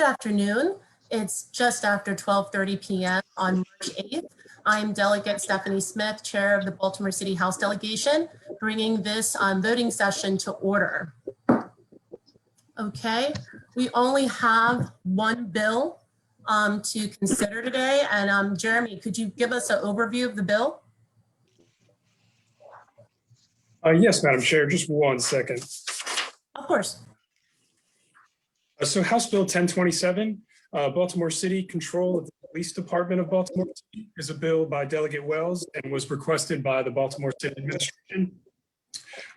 Good afternoon. It's just after 12:30 p.m. on March 8th. I'm Delegate Stephanie Smith, Chair of the Baltimore City House Delegation, bringing this voting session to order. Okay, we only have one bill to consider today. And Jeremy, could you give us an overview of the bill? Yes, Madam Chair, just 1 second. Of course. So House Bill 1027, Baltimore City Control of the Police Department of Baltimore City, is a bill by Delegate Wells and was requested by the Baltimore City Administration.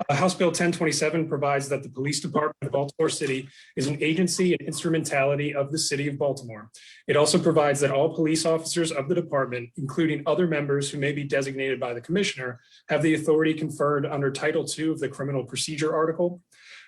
House Bill 1027 provides that the Police Department of Baltimore City is an agency and instrumentality of the City of Baltimore. It also provides that all police officers of the department, including other members who may be designated by the Commissioner, have the authority conferred under Title II of the Criminal Procedure Article.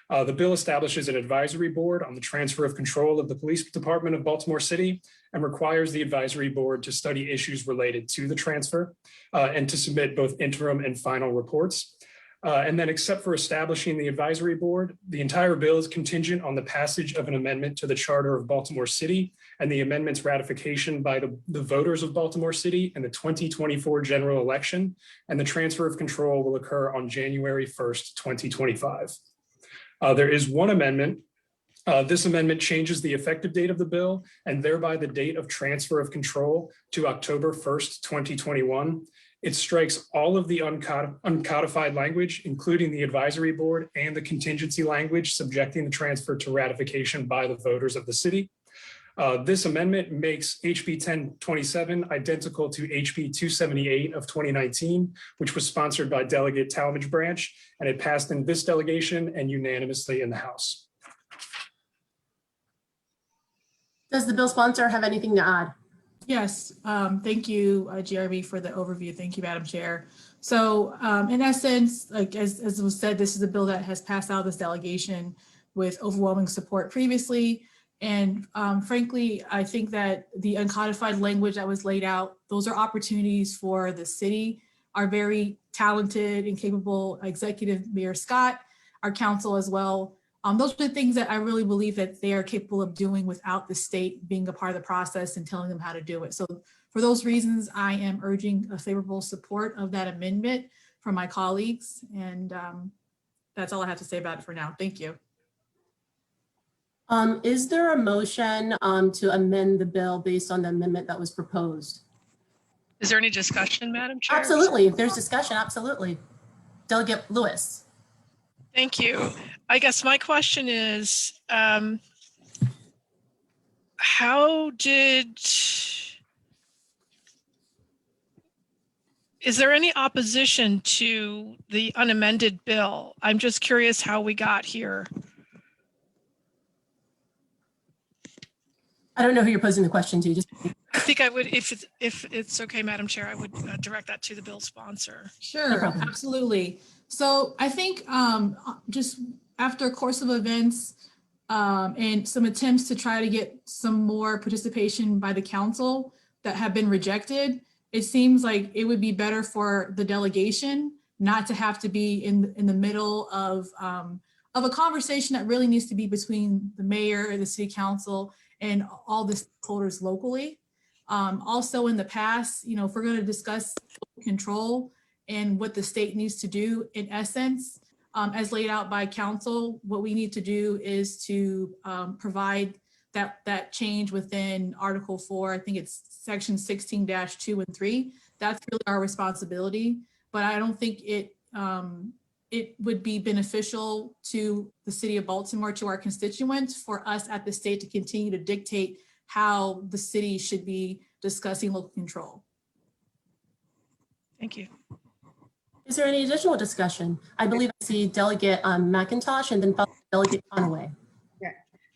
The bill establishes an advisory board on the transfer of control of the Police Department of Baltimore City and requires the advisory board to study issues related to the transfer and to submit both interim and final reports. And then, except for establishing the advisory board, the entire bill is contingent on the passage of an amendment to the Charter of Baltimore City and the amendment's ratification by the voters of Baltimore City in the 2024 general election, and the transfer of control will occur on January 1st, 2025. There is one amendment. This amendment changes the effective date of the bill and thereby the date of transfer of control to October 1st, 2021. It strikes all of the uncodified language, including the advisory board and the contingency language subjecting the transfer to ratification by the voters of the city. This amendment makes HB 1027 identical to HB 278 of 2019, which was sponsored by Delegate Talmadge Branch, and it passed in this delegation and unanimously in the House. Does the bill sponsor have anything to add? Yes, thank you, Jeremy, for the overview. Thank you, Madam Chair. So in essence, like as was said, this is a bill that has passed out of this delegation with overwhelming support previously. And frankly, I think that the uncodified language that was laid out, those are opportunities for the city. Our very talented and capable Executive Mayor Scott, our council as well. Those are the things that I really believe that they are capable of doing without the state being a part of the process and telling them how to do it. So for those reasons, I am urging a favorable support of that amendment from my colleagues. And that's all I have to say about it for now. Thank you. Is there a motion to amend the bill based on the amendment that was proposed? Is there any discussion, Madam Chair? Absolutely. If there's discussion, absolutely. Delegate Lewis. Thank you. I guess my question is, is there any opposition to the unamended bill? I'm just curious how we got here. I don't know who you're posing the question to. I think I would, if it's okay, Madam Chair, I would direct that to the bill sponsor. Sure, no absolutely. So I think just after a course of events and some attempts to try to get some more participation by the council that have been rejected, it seems like it would be better for the delegation not to have to be in the middle of a conversation that really needs to be between the mayor and the city council and all the stakeholders locally. Also in the past, if we're going to discuss control and what the state needs to do, in essence, as laid out by council, what we need to do is to provide that change within Article 4. I think it's Section 16-2 and 3. That's really our responsibility, but I don't think it would be beneficial to the city of Baltimore, to our constituents, for us at the state to continue to dictate how the city should be discussing local control. Thank you. Is there any additional discussion? I believe I see Delegate McIntosh and then Delegate Conaway. Yeah,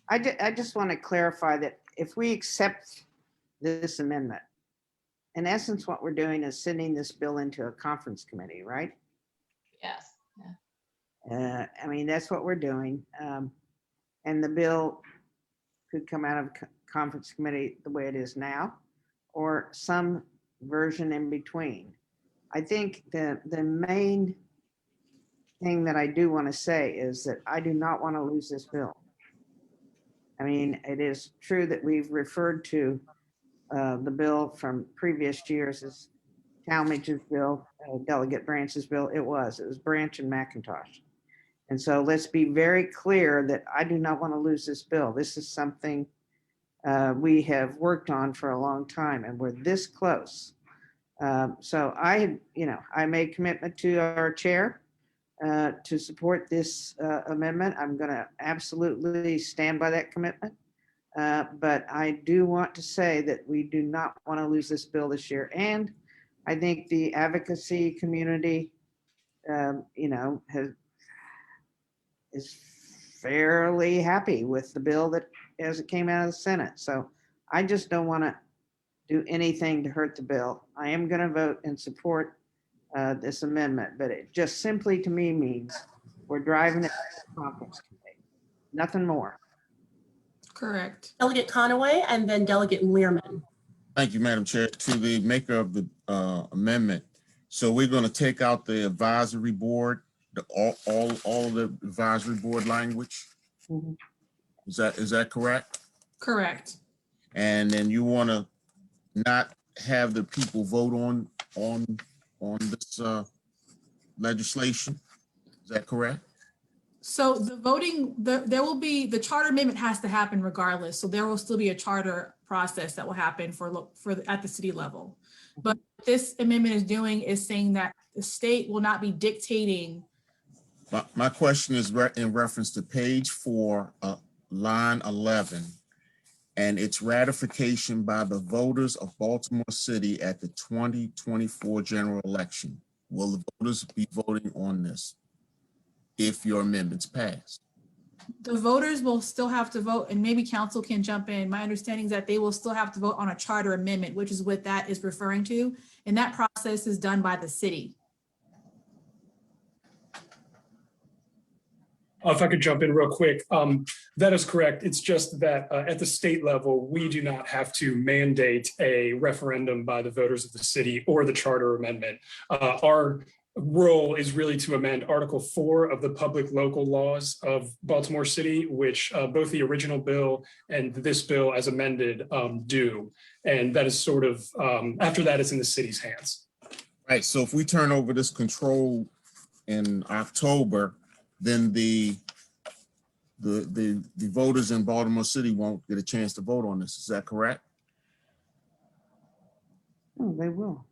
I just want to clarify that if we accept this amendment, in essence, what we're doing is sending this bill into a conference committee, right? Yes. I mean, that's what we're doing. And the bill could come out of conference committee the way it is now, or some version in between. I think the main thing that I do want to say is that I do not want to lose this bill. I mean, it is true that we've referred to the bill from previous years as Talmadge's bill, Delegate Branch's bill. It was Branch and McIntosh. And so let's be very clear that I do not want to lose this bill. This is something we have worked on for a long time, and we're this close. So I made commitment to our chair to support this amendment. I'm going to absolutely stand by that commitment. But I do want to say that we do not want to lose this bill this year. And I think the advocacy community, is fairly happy with the bill that as it came out of the Senate. So I just don't want to do anything to hurt the bill. I am going to vote in support this amendment, but it just simply to me means we're driving it to the conference committee. Nothing more. Correct. Delegate Conaway and then Delegate Learman. Thank you, Madam Chair. To the maker of the amendment. So we're going to take out the advisory board, all of the advisory board language. Mhm. Is that correct? Correct. And then you want to not have the people vote on this legislation. Is that correct? So the voting, there will be, the charter amendment has to happen regardless. So there will still be a charter process that will happen at the city level. But what this amendment is doing is saying that the state will not be dictating. My question is in reference to page 4, line 11, and its ratification by the voters of Baltimore City at the 2024 general election. Will the voters be voting on this if your amendments pass? The voters will still have to vote, and maybe council can jump in. My understanding is that they will still have to vote on a charter amendment, which is what that is referring to. And that process is done by the city. If I could jump in real quick, that is correct. It's just that at the state level, we do not have to mandate a referendum by the voters of the city or the charter amendment. Our role is really to amend Article 4 of the public local laws of Baltimore City, which both the original bill and this bill as amended do. And that is sort of, after that, it's in the city's hands. Right, so if we turn over this control in October, then the voters in Baltimore City won't get a chance to vote on this. Is that correct? Oh, they will.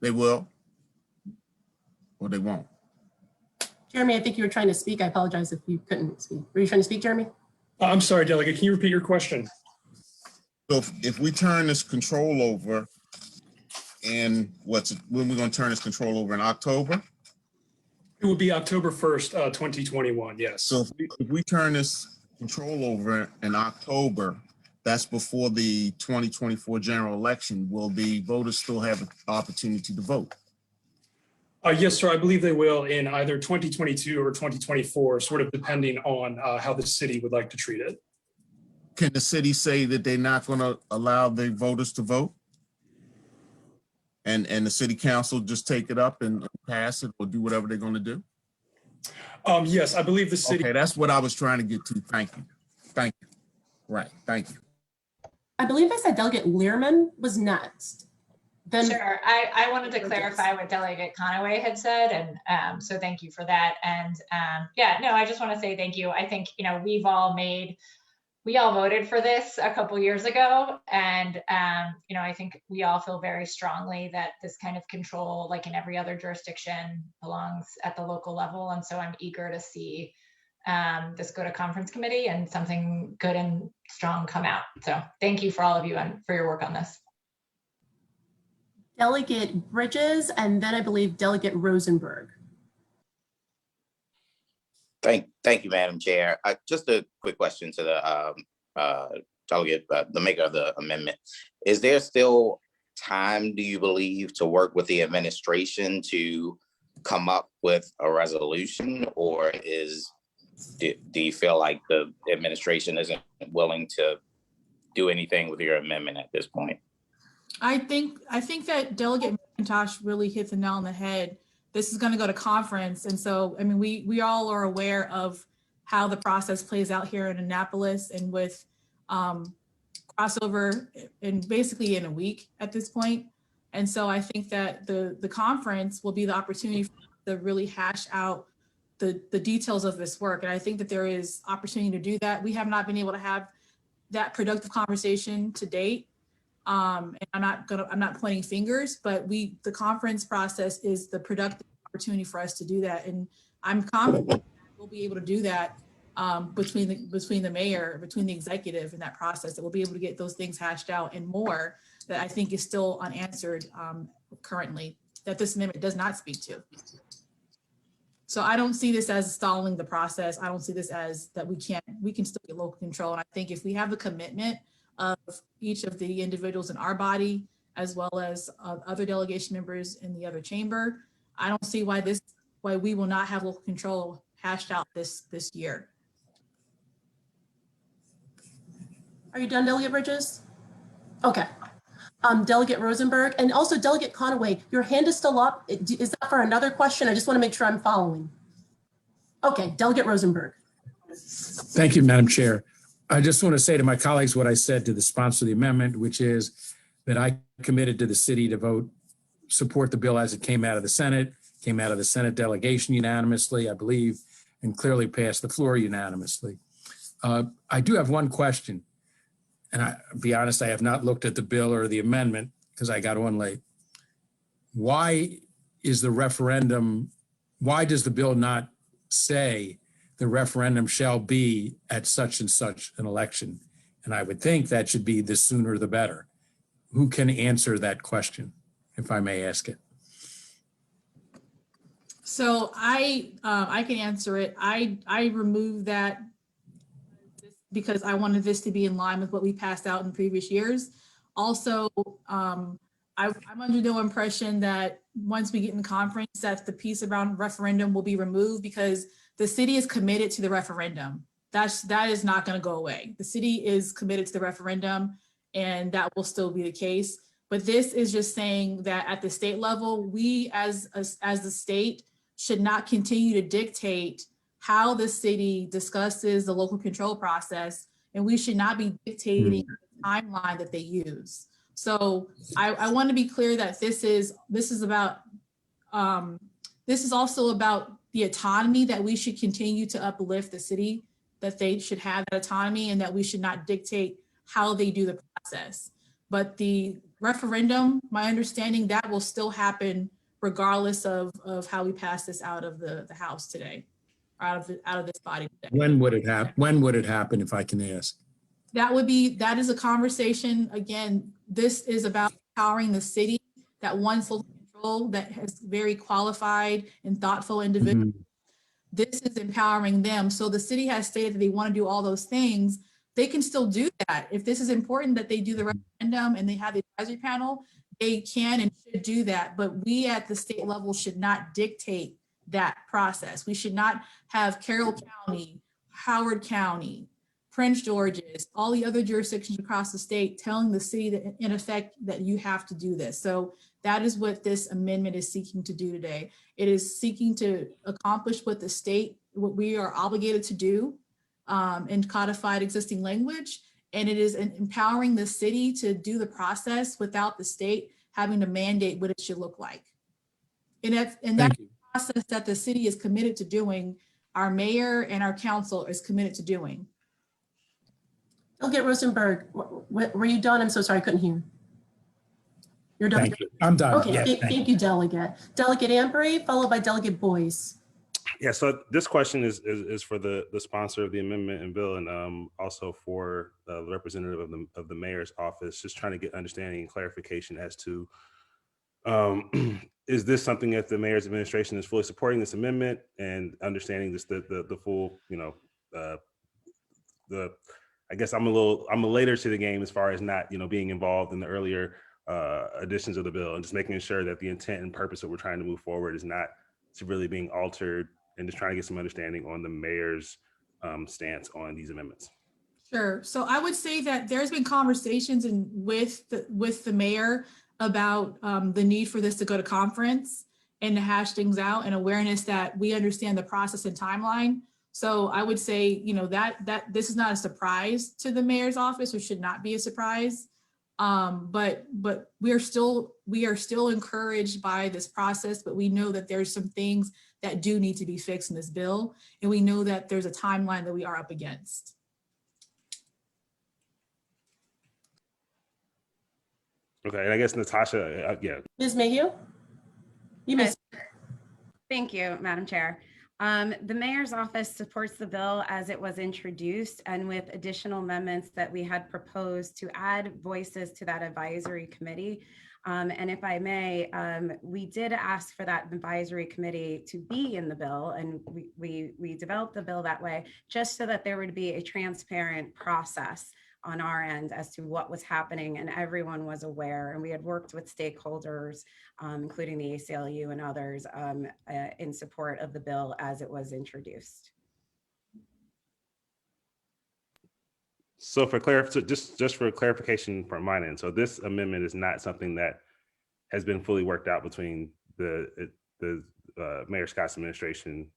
They will, or they won't? Jeremy, I think you were trying to speak. I apologize if you couldn't speak. Were you trying to speak, Jeremy? I'm sorry, Delegate, can you repeat your question? So if we turn this control over in when we're going to turn this control over in October? It would be October 1st, 2021, yes. So if we turn this control over in October, that's before the 2024 general election, will the voters still have an opportunity to vote? Yes, sir, I believe they will in either 2022 or 2024, sort of depending on how the city would like to treat it. Can the city say that they're not going to allow the voters to vote? And the city council just take it up and pass it or do whatever they're going to do? Yes, I believe the city. Okay, that's what I was trying to get to. Thank you. Thank you. Right, thank you. I believe I said Delegate Learman was next. Then Sure. I wanted to clarify what Delegate Conaway had said, and so thank you for that. And yeah, no, I just want to say thank you. I think, we all voted for this a couple years ago, and I think we all feel very strongly that this kind of control, like in every other jurisdiction, belongs at the local level. And so I'm eager to see this go to conference committee and something good and strong come out. So thank you for all of you and for your work on this. Delegate Bridges, and then I believe Delegate Rosenberg. Thank you, Madam Chair. Just a quick question to the delegate, the maker of the amendment. Is there still time, do you believe, to work with the administration to come up with a resolution, or do you feel like the administration isn't willing to do anything with your amendment at this point? I think that Delegate McIntosh really hit the nail on the head. This is going to go to conference. And so, I mean, we all are aware of how the process plays out here in Annapolis and with crossover in basically in a week at this point. And so I think that the conference will be the opportunity for us to really hash out the details of this work. And I think that there is opportunity to do that. We have not been able to have that productive conversation to date. And I'm not pointing fingers, but the conference process is the productive opportunity for us to do that. And I'm confident we'll be able to do that between the mayor, between the executive in that process, that we'll be able to get those things hashed out and more that I think is still unanswered currently, that this amendment does not speak to. So I don't see this as stalling the process. I don't see this as that we can still get local control. And I think if we have the commitment of each of the individuals in our body, as well as other delegation members in the other chamber, I don't see why we will not have local control hashed out this year. Are you done, Delegate Bridges? Okay. Delegate Rosenberg, and also Delegate Conaway, your hand is still up. Is that for another question? I just want to make sure I'm following. Okay, Delegate Rosenberg. Thank you, Madam Chair. I just want to say to my colleagues what I said to the sponsor of the amendment, which is that I committed to the city to support the bill as it came out of the Senate delegation unanimously, I believe, and clearly passed the floor unanimously. I do have one question. And I'll be honest, I have not looked at the bill or the amendment because I got on late. Why does the bill not say the referendum shall be at such and such an election? And I would think that should be the sooner the better. Who can answer that question, if I may ask it? So I can answer it. I removed that because I wanted this to be in line with what we passed out in previous years. Also, I'm under no impression that once we get in conference that the piece around referendum will be removed, because the city is committed to the referendum. That is not going to go away. The city is committed to the referendum, and that will still be the case. But this is just saying that at the state level, we as the state should not continue to dictate how the city discusses the local control process, and we should not be dictating the timeline that they use. So I want to be clear that this is also about the autonomy that we should continue to uplift the city, that they should have that autonomy and that we should not dictate how they do the process. But the referendum, my understanding, that will still happen regardless of how we pass this out of the House today. Out of this body today. When would it happen? When would it happen, if I can ask? That is a conversation. Again, this is about empowering the city that wants local control, that has very qualified and thoughtful individuals. This is empowering them. So the city has stated that they want to do all those things. They can still do that. If this is important that they do the referendum and they have the advisory panel, they can and should do that. But we at the state level should not dictate that process. We should not have Carroll County, Howard County, Prince George's, all the other jurisdictions across the state telling the city that in effect that you have to do this. So that is what this amendment is seeking to do today. It is seeking to accomplish what what we are obligated to do in codified existing language. And it is empowering the city to do the process without the state having to mandate what it should look like. And that's process that the city is committed to doing, our mayor and our council is committed to doing. Delegate Rosenberg, were you done? I'm so sorry, I couldn't hear. You're done? Thank you. I'm done. Okay, Yes, thank you, Delegate. Delegate Ambrey, followed by Delegate Boyce. Yeah, so this question is for the sponsor of the amendment and bill, and also for the representative of the mayor's office, just trying to get understanding and clarification as to is this something that the mayor's administration is fully supporting this amendment and understanding this the full, I guess I'm later to the game as far as not being involved in the earlier editions of the bill, and just making sure that the intent and purpose that we're trying to move forward is not severely being altered, and just trying to get some understanding on the mayor's stance on these amendments. Sure. So I would say that there's been conversations with the mayor about the need for this to go to conference and to hash things out, and awareness that we understand the process and timeline. So I would say, you know, that this is not a surprise to the mayor's office, or should not be a surprise. But we are still encouraged by this process, but we know that there's some things that do need to be fixed in this bill. And we know that there's a timeline that we are up against. Okay, and I guess Natasha, yeah. Ms. Mayhew? You may. Yes. Thank you, Madam Chair. The mayor's office supports the bill as it was introduced, and with additional amendments that we had proposed to add voices to that advisory committee. And if I may, we did ask for that advisory committee to be in the bill, and we developed the bill that way, just so that there would be a transparent process on our end as to what was happening, and everyone was aware. And we had worked with stakeholders, including the ACLU and others, in support of the bill as it was introduced. So for just for clarification from my end, so this amendment is not something that has been fully worked out between the Mayor Scott's administration.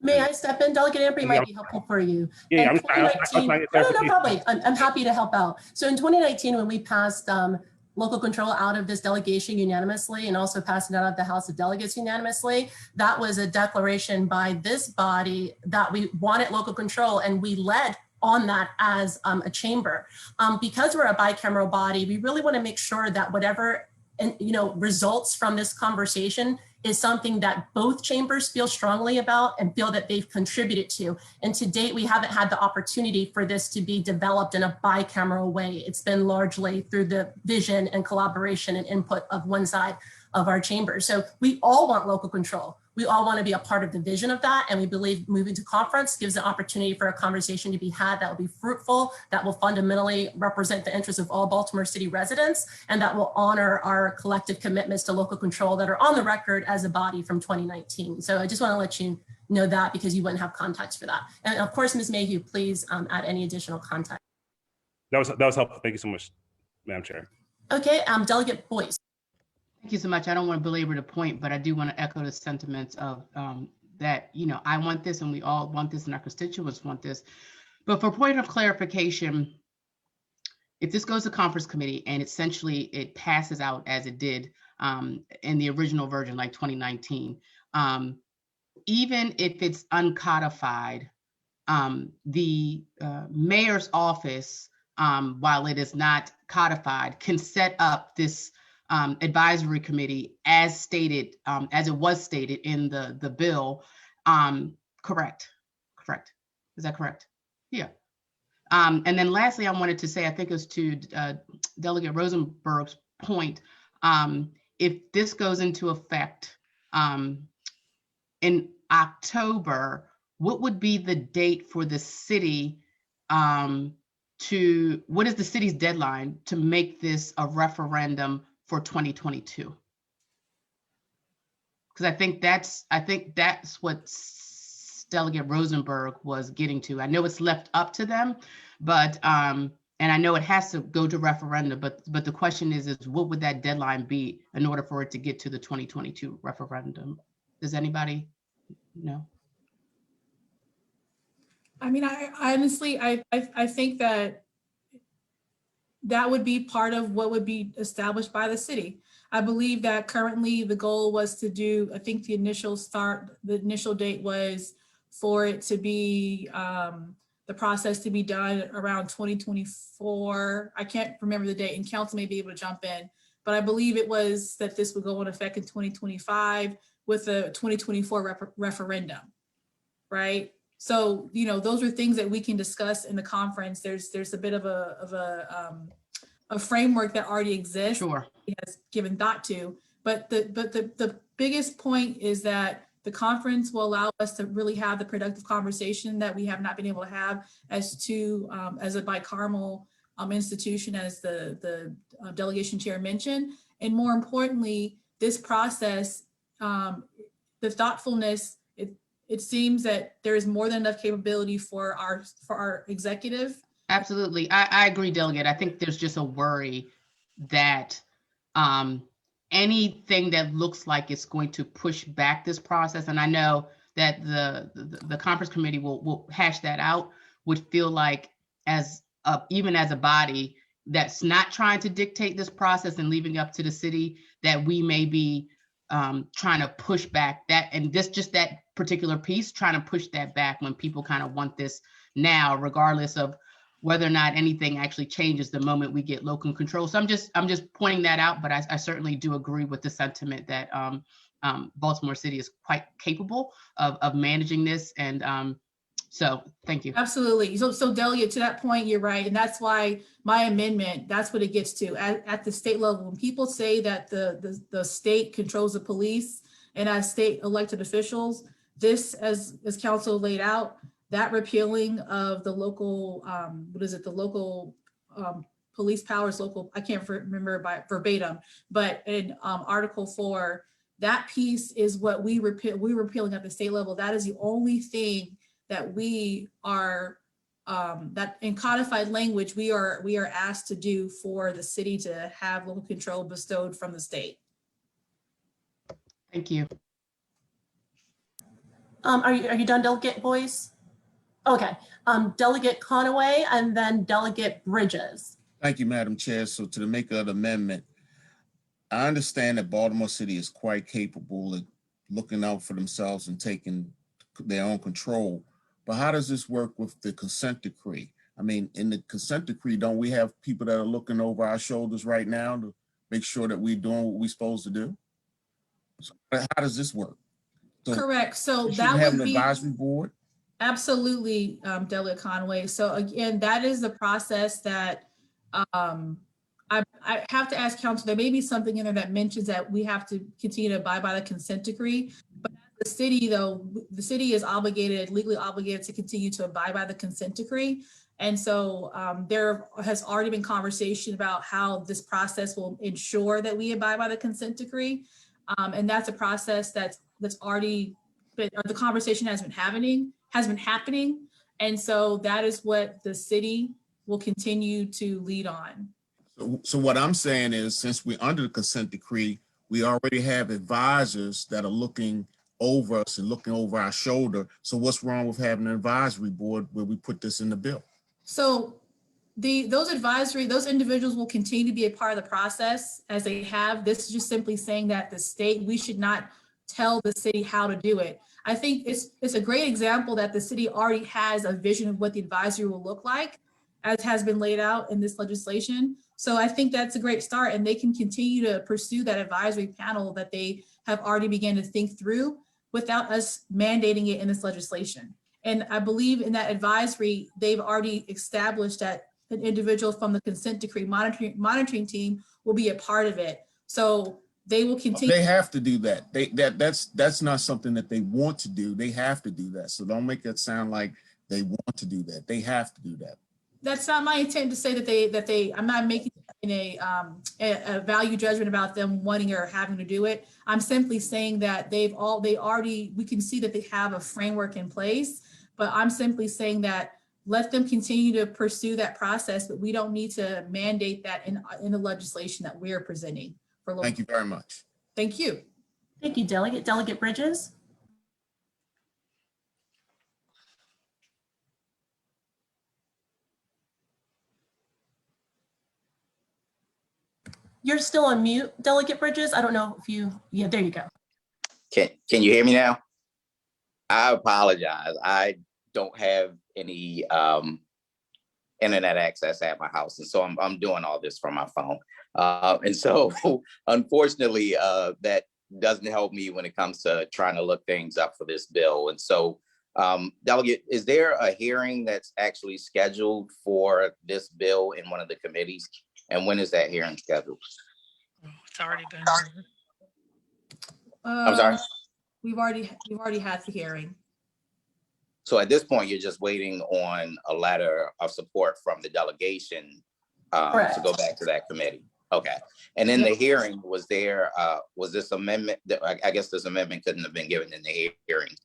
May I step in? Delegate Ambrey might be helpful for you. Yeah, In I'm trying to 2019 no, probably. I'm happy to help out. So in 2019, when we passed local control out of this delegation unanimously, and also passed it out of the House of Delegates unanimously, that was a declaration by this body that we wanted local control, and we led on that as a chamber. Because we're a bicameral body, we really want to make sure that whatever results from this conversation is something that both chambers feel strongly about and feel that they've contributed to. And to date, we haven't had the opportunity for this to be developed in a bicameral way. It's been largely through the vision and collaboration and input of one side of our chamber. So we all want local control. We all want to be a part of the vision of that. And we believe moving to conference gives an opportunity for a conversation to be had that will be fruitful, that will fundamentally represent the interests of all Baltimore City residents, and that will honor our collective commitments to local control that are on the record as a body from 2019. So I just want to let you know that, because you wouldn't have context for that. And of course, Ms. Mayhew, please add any additional context. That was helpful. Thank you so much, Madam Chair. Okay, Delegate Boyce. Thank you so much. I don't want to belabor the point, but I do want to echo the sentiments of that, I want this, and we all want this, and our constituents want this. But for point of clarification, if this goes to conference committee and essentially it passes out as it did in the original version, like 2019, even if it's uncodified, the mayor's office, while it is not codified, can set up this advisory committee as stated, as it was stated in the bill. Correct. Is that correct? Yeah. And then lastly, I wanted to say, I think it was to Delegate Rosenberg's point, if this goes into effect in October, what would be the date for the city what is the city's deadline to make this a referendum for 2022? Because I think that's what Delegate Rosenberg was getting to. I know it's left up to them, but and I know it has to go to referendum, but the question is what would that deadline be in order for it to get to the 2022 referendum? Does anybody know? I mean, I honestly, I think that would be part of what would be established by the city. I believe that currently the goal was to do, I think the initial date was for it to be, the process to be done around 2024. I can't remember the date, and council may be able to jump in, but I believe it was that this would go into effect in 2025 with a 2024 referendum, right? So, those are things that we can discuss in the conference. There's a bit of a framework that already exists. Sure. It has given thought to, but the biggest point is that the conference will allow us to really have the productive conversation that we have not been able to have as a bicameral institution, as the delegation chair mentioned. And more importantly, this process, the thoughtfulness, it seems that there is more than enough capability for our executive. Absolutely. I agree, Delegate. I think there's just a worry that anything that looks like it's going to push back this process, and I know that the conference committee will hash that out, would feel like even as a body that's not trying to dictate this process and leaving up to the city, that we may be trying to push back that, and just that particular piece, trying to push that back when people kind of want this now, regardless of whether or not anything actually changes the moment we get local control. So I'm just pointing that out, but I certainly do agree with the sentiment that Baltimore City is quite capable of managing this. And so thank you. Absolutely. So Delegate, to that point, you're right. And that's why my amendment, that's what it gets to. At the state level, when people say that the state controls the police, and as state elected officials, this, as council laid out, that repealing of the local, the local police powers, I can't remember by verbatim, but in Article 4, that piece is what we're repealing at the state level. That is the only thing that we are, that in codified language, we are asked to do for the city to have local control bestowed from the state. Thank you. Are you done, Delegate Boyce? Okay, Delegate Conaway and then Delegate Bridges. Thank you, Madam Chair. So to the maker of the amendment, I understand that Baltimore City is quite capable of looking out for themselves and taking their own control. But how does this work with the consent decree? I mean, in the consent decree, don't we have people that are looking over our shoulders right now to make sure that we're doing what we're supposed to do? So how does this work? So correct. So we that have would an be advisory board? absolutely, Delegate Conway. So again, that is the process that I have to ask council. There may be something in there that mentions that we have to continue to abide by the consent decree. But the city, though, the city is legally obligated to continue to abide by the consent decree. And so there has already been conversation about how this process will ensure that we abide by the consent decree. And that's a process that's already been, or the conversation has been happening. And so that is what the city will continue to lead on. So what I'm saying is, since we're under the consent decree, we already have advisors that are looking over us and looking over our shoulder. So what's wrong with having an advisory board where we put this in the bill? So those individuals will continue to be a part of the process as they have. This is just simply saying that the state, we should not tell the city how to do it. I think it's a great example that the city already has a vision of what the advisory will look like, as has been laid out in this legislation. So I think that's a great start, and they can continue to pursue that advisory panel that they have already begun to think through without us mandating it in this legislation. And I believe in that advisory, they've already established that an individual from the consent decree monitoring team will be a part of it. So they will continue. They have to do that. That's not something that they want to do. They have to do that. So don't make it sound like they want to do that. They have to do that. That's not my intent to say that they. I'm not making a value judgment about them wanting or having to do it. I'm simply saying that we can see that they have a framework in place, but I'm simply saying that let them continue to pursue that process, but we don't need to mandate that in the legislation that we're presenting. Thank you very much. Thank you. Thank you, Delegate. Delegate Bridges. You're still on mute, Delegate Bridges. I don't know if yeah, there you go. Can you hear me now? I apologize. I don't have any internet access at my house, and so I'm doing all this from my phone. And so unfortunately, that doesn't help me when it comes to trying to look things up for this bill. And so Delegate, is there a hearing that's actually scheduled for this bill in one of the committees? And when is that hearing scheduled? Oh, it's already been. I'm sorry? We've already had the hearing. So at this point, you're just waiting on a letter of support from the delegation to go back to that committee. Okay. And in the hearing, was this amendment, I guess this amendment couldn't have been given in the hearing.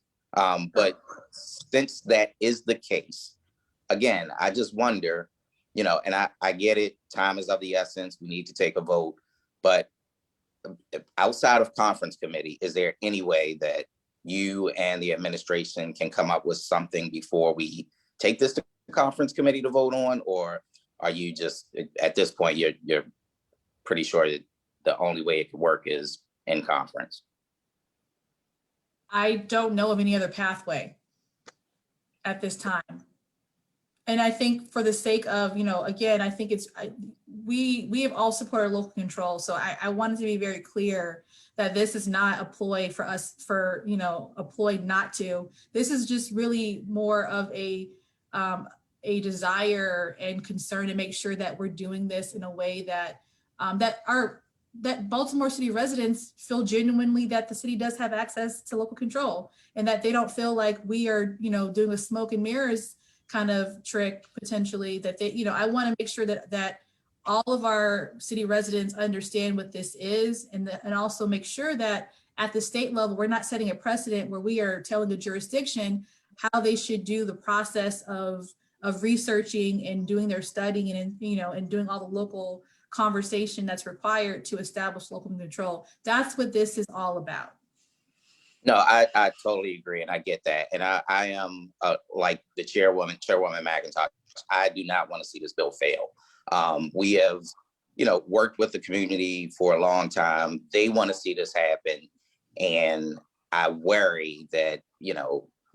But since that is the case, again, I just wonder, and I get it, time is of the essence, we need to take a vote, but outside of conference committee, is there any way that you and the administration can come up with something before we take this to conference committee to vote on? Or are you just, at this point, you're pretty sure that the only way it could work is in conference? I don't know of any other pathway at this time. And I think for the sake of, again, I think we have all supported local control. So I wanted to be very clear that this is not a ploy for us a ploy not to. This is just really more of a desire and concern to make sure that we're doing this in a way that that Baltimore City residents feel genuinely that the city does have access to local control, and that they don't feel like we are, doing a smoke and mirrors kind of trick potentially, that they, I want to make sure that all of our city residents understand what this is, and also make sure that at the state level, we're not setting a precedent where we are telling the jurisdiction how they should do the process of researching and doing their studying and doing all the local conversation that's required to establish local control. That's what this is all about. No, I totally agree, and I get that. And I am like the Chairwoman McIntosh. I do not want to see this bill fail. We have, worked with the community for a long time. They want to see this happen, and I worry that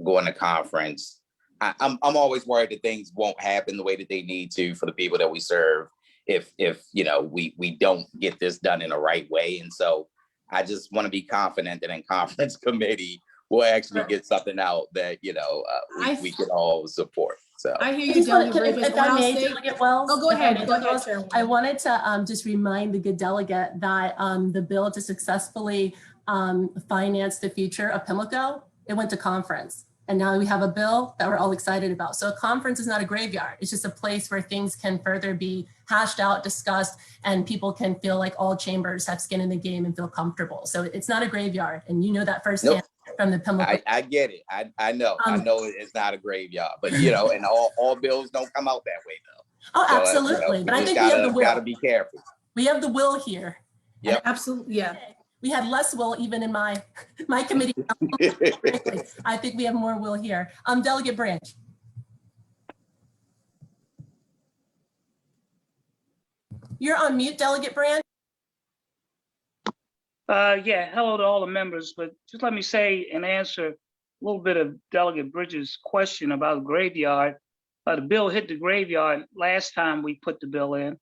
going to conference, I'm always worried that things won't happen the way that they need to for the people that we serve if we don't get this done in the right way. And so I just want to be confident that in conference committee we'll actually get something out that we can all support. So I hear I you, just wanted, Delegate Bridges. if I may, Delegate Wells. Oh, go if I ahead. may, Go Delegate ahead, Wells, Chairwoman. I wanted to just remind the good delegate that the bill to successfully finance the future of Pimlico, it went to conference. And now we have a bill that we're all excited about. So a conference is not a graveyard. It's just a place where things can further be hashed out, discussed, and people can feel like all chambers have skin in the game and feel comfortable. So it's not a graveyard. And you know that firsthand from the Pimlico. I get it. I know it's not a graveyard, but and all bills don't come out that way though. Oh, So, absolutely. But I think we have the will. Gotta be careful. We have the will here. Yep. And absolutely. Yeah. We had less will even in my committee. I think we have more will here. Delegate Branch. You're on mute, Delegate Branch. Yeah, hello to all the members, but just let me say and answer a little bit of Delegate Bridges' question about the graveyard. The bill hit the graveyard last time we put the bill in.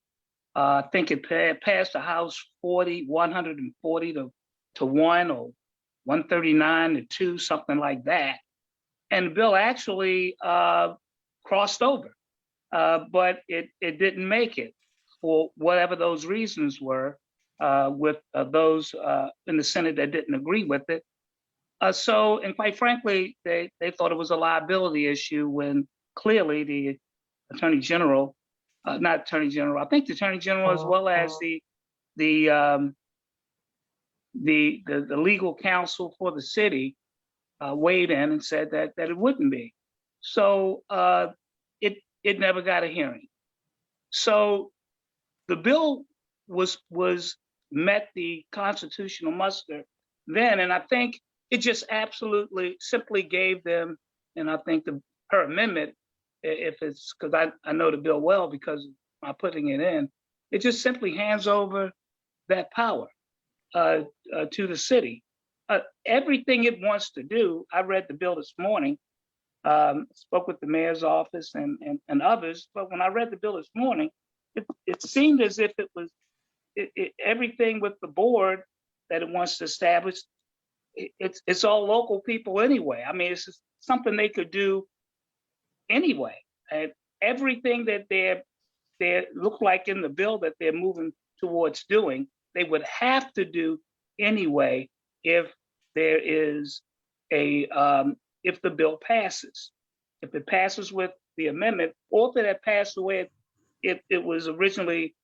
I think it passed the House 140 to 1 or 139 to 2, something like that. And the bill actually crossed over, but it didn't make it for whatever those reasons were with those in the Senate that didn't agree with it. And quite frankly, they thought it was a liability issue when clearly the Attorney General, not Attorney General, I think the Attorney General as well as the legal counsel for the city weighed in and said that it wouldn't be. So it never got a hearing. So the bill met the constitutional muster then, and I think it just absolutely simply gave them, and I think her amendment, if it's because I know the bill well because of my putting it in, it just simply hands over that power to the city. Everything it wants to do, I read the bill this morning, spoke with the mayor's office and others, but when I read the bill this morning, it seemed as if it was everything with the board that it wants to establish. It's all local people anyway. I mean, it's just something they could do anyway. And everything that they look like in the bill that they're moving towards doing, they would have to do anyway if there is if the bill passes. If it passes with the amendment, or if it had passed the way it was originally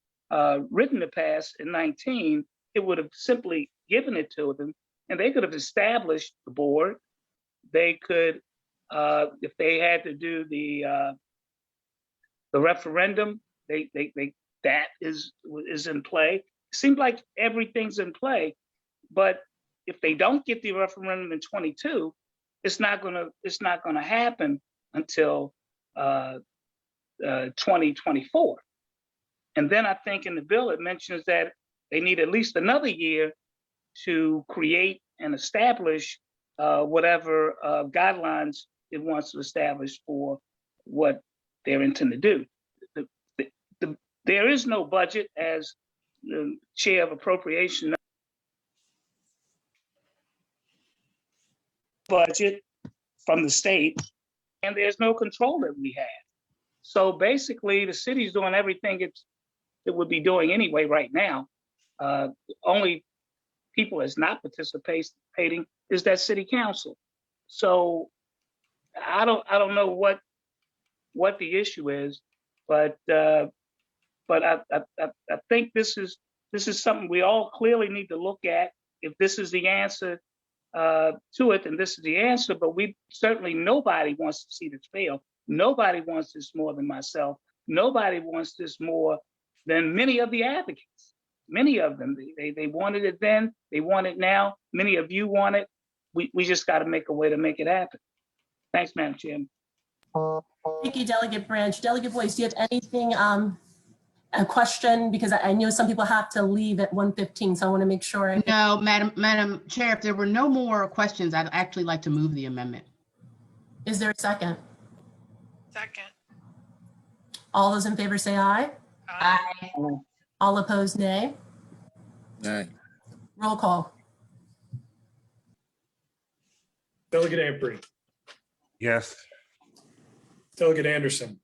written to pass in 19, it would have simply given it to them, and they could have established the board. They could, if they had to do the referendum, that is in play. It seems like everything's in play, but if they don't get the referendum in 22, it's not gonna happen until 2024. And then I think in the bill, it mentions that they need at least another year to create and establish whatever guidelines it wants to establish for what they're intending to do. There is no budget, as the chair of appropriation budget from the state, and there's no control that we have. So basically, the city's doing everything it would be doing anyway right now. Only people that's not participating is that city council. So I don't know what the issue is, but I think this is something we all clearly need to look at. If this is the answer to it, then this is the answer. But nobody wants to see this fail. Nobody wants this more than myself. Nobody wants this more than many of the advocates. Many of them, they wanted it then, they want it now. Many of you want it. We just got to make a way to make it happen. Thanks, Madam Chairman. Thank you, Delegate Branch. Delegate Boyce, do you have anything, a question? Because I know some people have to leave at 1:15, so I want to make sure. No, Madam Chair, if there were no more questions, I'd actually like to move the amendment. Is there a second? Second. All those in favor say aye. Aye. All opposed, nay. Nay. Roll call. Delegate Amprey, Yes. Delegate Anderson,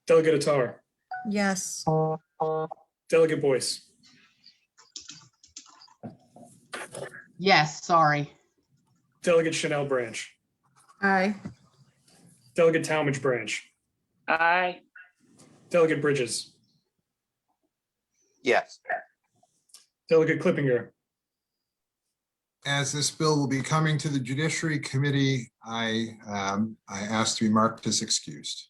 Delegate Attar, Yes. Delegate Boyce, Yes, sorry. Delegate Chanel Branch, Aye. Delegate Talmadge Branch, Aye. Delegate Bridges, Yes. Delegate Klippinger, As this bill will be coming to the Judiciary Committee, I ask to be marked as excused.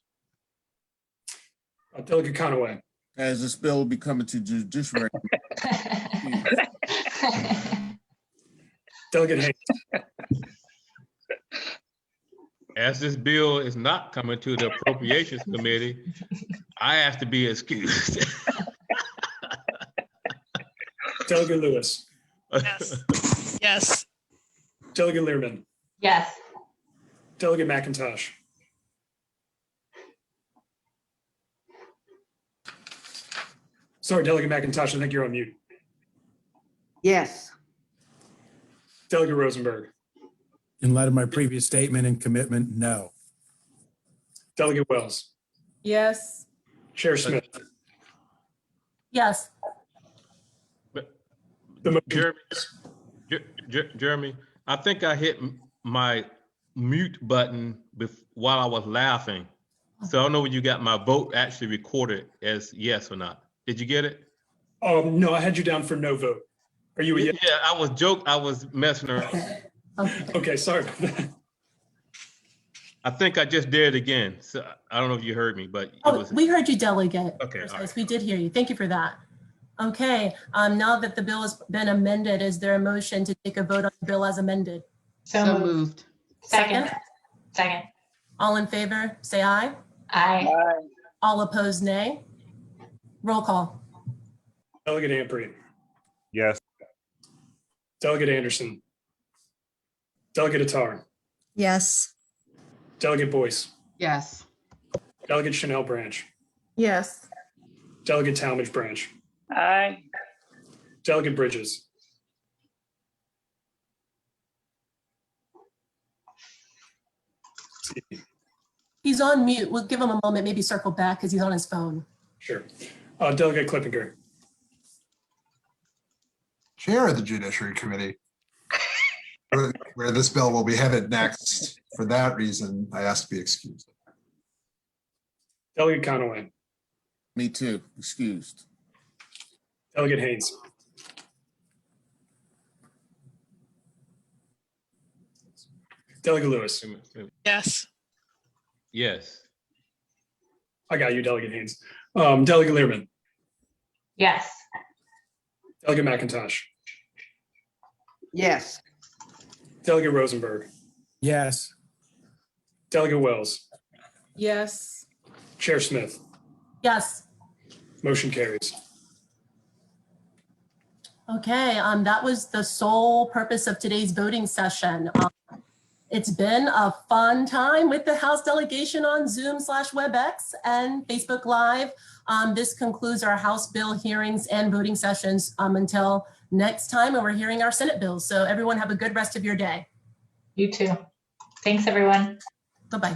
Delegate Conaway, As this bill will be coming to judiciary, Delegate Haynes, As this bill is not coming to the Appropriations Committee, I ask to be excused. Delegate Lewis, Yes. Yes. Delegate Learman, Yes. Delegate McIntosh, sorry, Delegate McIntosh, I think you're on mute. Yes. Delegate Rosenberg, In light of my previous statement and commitment, no. Delegate Wells, Yes. Chair Smith. Yes. The motion. Jeremy, I think I hit my mute button while I was laughing. So I don't know when you got my vote actually recorded as yes or not. Did you get it? No, I had you down for no vote. Are you a yes? Yeah, I was messing around. Okay, sorry about that. I think I just did it again. So I don't know if you heard me, but it Oh, was. we heard you, Delegate. Okay, all right. We did hear you. Thank you for that. Okay, now that the bill has been amended, is there a motion to take a vote on the bill as amended? So moved. Moved. Second. Second. All in favor, say aye. Aye. Aye. All opposed, nay. Roll call. Delegate Amprey, Yes. Delegate Anderson, Delegate Attar, Yes. Delegate Boyce, Yes. Delegate Chanel Branch, Yes. Delegate Talmadge Branch, Aye. Delegate Bridges, He's on mute. We'll give him a moment, maybe circle back because he's on his phone. sure. Delegate Klippinger, Chair of the Judiciary Committee, where this bill will be headed next. For that reason, I ask to be excused. Delegate Conaway, me too, excused. Delegate Haynes, Delegate Lewis, Yes. Yes. I got you, Delegate Haynes. Delegate Learman, Yes. Delegate McIntosh, Yes. Delegate Rosenberg, Yes. Delegate Wells, Yes. Chair Smith, Yes. motion carries. Okay, that was the sole purpose of today's voting session. It's been a fun time with the House delegation on Zoom/WebEx and Facebook Live. This concludes our House bill hearings and voting sessions until next time when we're hearing our Senate bills. So everyone have a good rest of your day. You too. Thanks, everyone. Bye-bye.